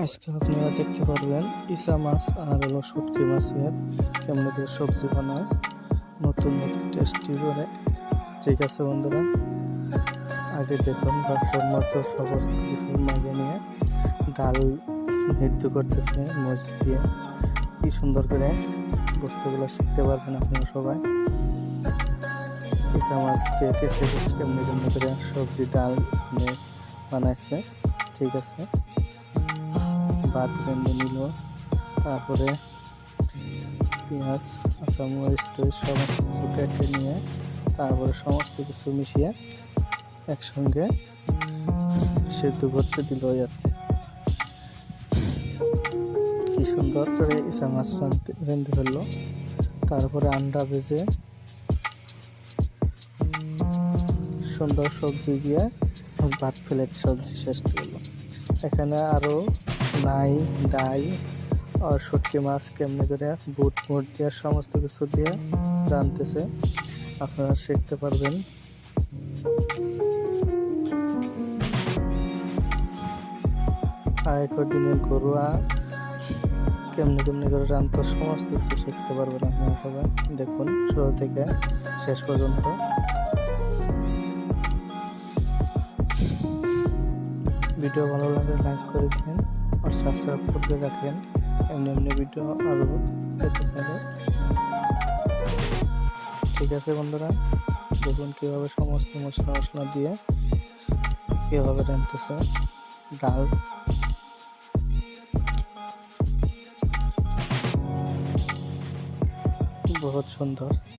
আজকে আপনারা দেখতে পারবেন ইসা মাছ আর হলো শুটকি মাছের কেমন করে সবজি বানায় নতুন নতুন টেস্টি করে। ঠিক আছে বন্ধুরা, আগে দেখুন বাক্সর মতো সমস্ত কিছুর মাঝে নিয়ে ডাল সিদ্ধ করতেছে মরিচ দিয়ে। কি সুন্দর করে বস্তুগুলো শিখতে পারবেন আপনারা সবাই। ইসা মাছ দিয়ে কেসে কেমনি কেমনি করে সবজি ডাল বানাইছে। ঠিক আছে, ভাত রেঁধে নিল, তারপরে পেঁয়াজ কাঁচামরিচ সমস্ত কিছু কেটে নিয়ে তারপরে সমস্ত কিছু মিশিয়ে একসঙ্গে সেদ্ধ করতে দিল। যাতে কি সুন্দর করে ইসা মাছ রেঁধে ফেললো। তারপরে আন্ডা ভেজে সুন্দর সবজি দিয়ে ভাত প্লেট সবজি শেষ করলো। এখানে আরো নাই ডাই আর শুটকি মাছ কেমনি করে বুট মুট দিয়ে সমস্ত কিছু দিয়ে রাঁধতেছে, আপনারা শিখতে পারবেন। আগেকার দিনের ঘরোয়া কেমনি কেমনি করে রাঁধতে সমস্ত কিছু শিখতে পারবেন আপনারা সবাই। দেখুন শুরু থেকে শেষ পর্যন্ত। ভিডিও ভালো লাগলে লাইক করে দিন আর সাবস্ক্রাইব করে রাখেন এমনি এমনি ভিডিও আরও পেতে চাইলে। ঠিক আছে বন্ধুরা, দেখুন কীভাবে সমস্ত মশলা দিয়ে কীভাবে রাঁধতেছে ডাল। বহুত সুন্দর।